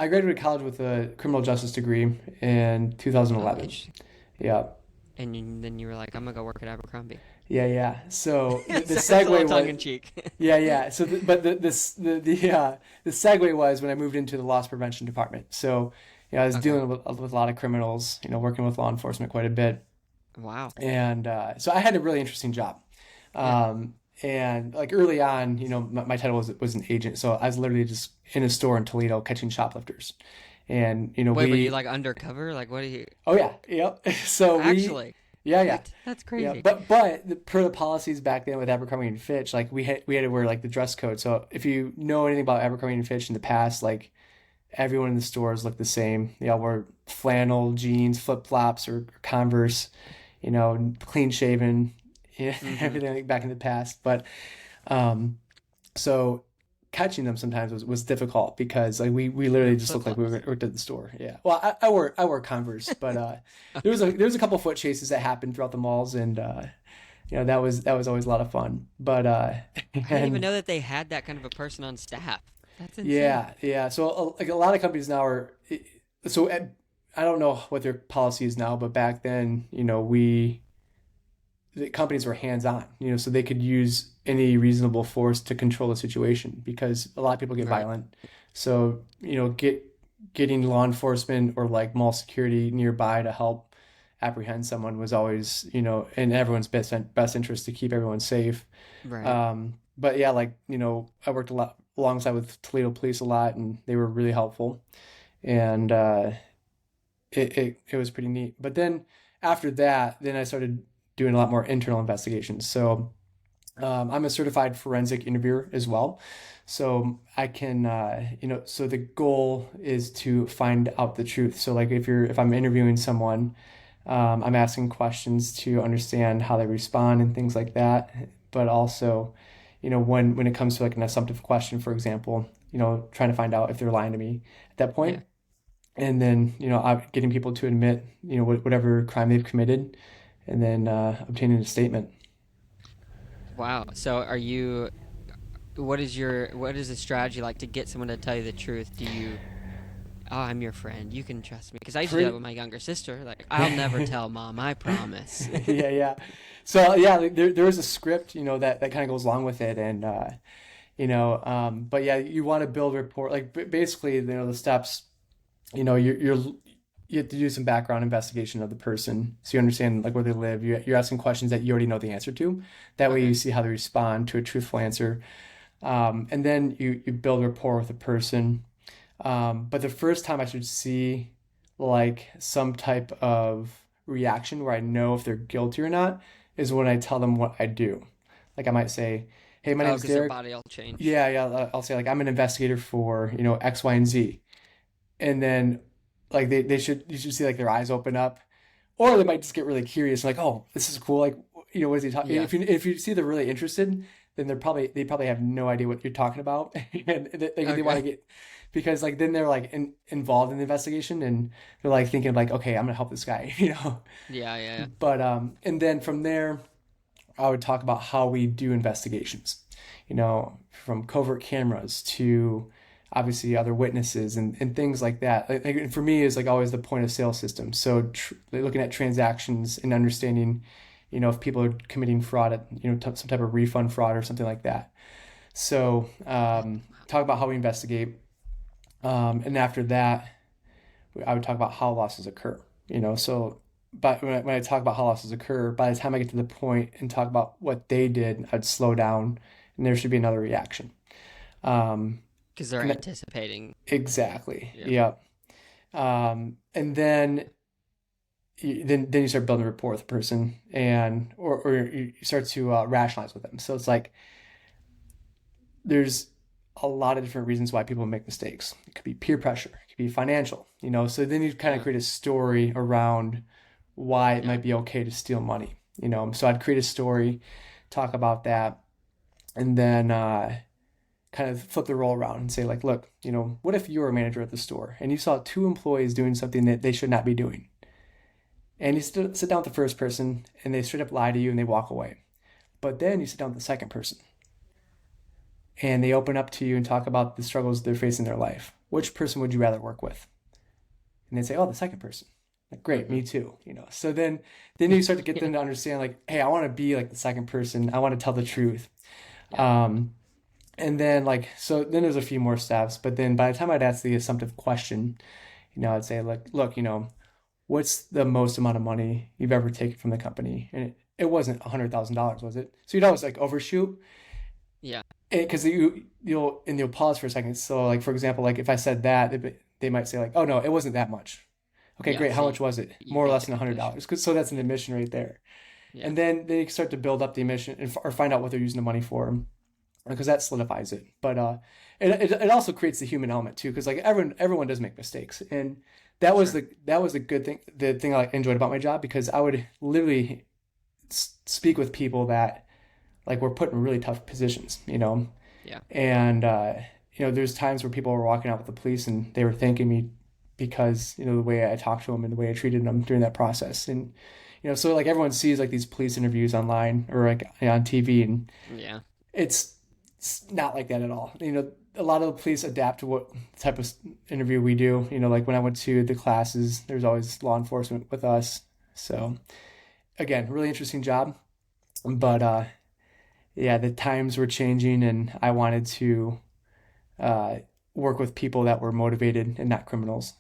I graduated college with a criminal justice degree in Oh, 2011. interesting. Yeah. And then you were like, I'm gonna go work at Abercrombie. Yeah, yeah. So the So it's a little segue tongue was, in cheek. yeah, yeah. So, but the segue was when I moved into the loss prevention department. So, I was Okay. dealing with a lot of criminals, working with law enforcement quite a bit, Wow. and so I had a really interesting job. Yeah. And like early on, my title was an agent, so I was literally just in a store in Toledo catching shoplifters, and Wait, but you we, like undercover? Like, what do you oh yeah, yep. So actually? yeah, yeah. What? That's Yeah, crazy. but per the policies back then with Abercrombie and Fitch, like we had to wear like the dress code. So if you know anything about Abercrombie and Fitch in the past, like everyone in the stores looked the same. They all wore flannel, jeans, flip flops, or Converse. Clean shaven, Mm-hmm. everything like back in the past. But um, so catching them sometimes was difficult because like we literally just Flip looked like we flops. worked at the store. Yeah. Well, I wore Converse, but there was a couple foot chases that happened throughout the malls, and that was always a lot of fun. But I didn't even and know that they had that kind of a person on staff. That's insane. yeah, yeah. So like a lot of companies now are so I don't know what their policy is now, but back then, the companies were hands on, so they could use any reasonable force to control the situation because a lot of people get Right. violent. So, getting law enforcement or like mall security nearby to help apprehend someone was always, in everyone's best interest to keep everyone safe. Right. But yeah, like, I worked a lot alongside with Toledo police a lot and they were really helpful. And it was pretty neat. But then after that, then I started doing a lot more internal investigations. So I'm a certified forensic interviewer as well. So I can, so the goal is to find out the truth. So like if I'm interviewing someone, I'm asking questions to understand how they respond and things like that. But also, when it comes to like an assumptive question, for example, trying to find out if they're lying to me at that Yeah. point, and then getting people to admit whatever crime they've committed, and then obtaining a statement. Wow. So are you what is the strategy like to get someone to tell you the truth? Do you Oh, I'm your friend. You can trust me. Because I used to do that Pretty, with my younger sister. Like, I'll never tell mom, I promise. yeah, yeah. So yeah, like, there is a script, that kind of goes along with it, and but yeah, you want to build rapport. Like basically, the steps. You have to do some background investigation of the person, so you understand like where they live. You're asking questions that you already know the answer to. That way, you Okay. see how they respond to a truthful answer, and then you build rapport with the person. But the first time I should see like some type of reaction where I know if they're guilty or not is when I tell them what I do. Like I might say, "Hey, my Oh, name's because their Derek." body will change. Yeah, yeah. I'll say like I'm an investigator for X, Y, and Z, and then like you should see like their eyes open up, or they might just get really curious, like, "Oh, this is cool." Like, what is he talking? Yeah. If you see they're really interested, then they probably have no idea what you're talking about, and they want to Okay. get because like then they're like involved in the investigation and they're like thinking like, okay, I'm gonna help this guy, Yeah, yeah, yeah. But and then from there, I would talk about how we do investigations, from covert cameras to obviously other witnesses and things like that. Like, for me, is like always the point of sale system. So looking at transactions and understanding, if people are committing fraud, some type of refund fraud or something like that. So What? talk about how we investigate, and after that, I would talk about how losses occur. So but when I talk about how losses occur, by the time I get to the point and talk about what they did, I'd slow down and there should be another reaction. Um, Because they're and that, anticipating. exactly, Yeah. yeah. And then you start building rapport with the person, and or you start to rationalize with them. So it's like there's a lot of different reasons why people make mistakes. It could be peer pressure, it could be financial, So then you kind of Yeah. create a story around why it Yeah. might be okay to steal money. So I'd create a story, talk about that, and then kind of flip the role around and say like, look, what if you were a manager at the store and you saw two employees doing something that they should not be doing, and you sit down with the first person and they straight up lie to you and they walk away, but then you sit down with the second person and they open up to you and talk about the struggles they're facing in their life. Which person would you rather work with? And they say, oh, the second person. Like, great, Mm-hmm. me too. So then you start to get them to understand, like, hey, I want to be like the second person. I want to tell the truth. Yeah. Um, and then like, so then there's a few more steps, but then by the time I'd ask the assumptive question, I'd say like, look, what's the most amount of money you've ever taken from the company? And it wasn't $100,000, was it? So you'd always like overshoot Yeah. because you'll pause for a second. So like, for example, like if I said that, they might say like, oh no, it wasn't that much. Okay, Yeah. great. So How much was it? you More or make less the than conclusion. $100. So that's an admission right there. Yeah. And then you start to build up the admission or find out what they're using the money for, because that solidifies it. But it also creates the human element too, because like everyone does make mistakes, and Sure. that was the good thing, the thing I like, enjoyed about my job, because I would literally speak with people that like were put in really tough positions. Yeah. And there's times where people were walking out with the police and they were thanking me because the way I talked to them and the way I treated them during that process. And so like everyone sees like these police interviews online or like on TV, and Yeah. it's not like that at all. A lot of the police adapt to what type of interview we do. Like when I went to the classes, there's always law enforcement with us. So again, really interesting job. But yeah, the times were changing, and I wanted to uh, work with people that were motivated and not criminals.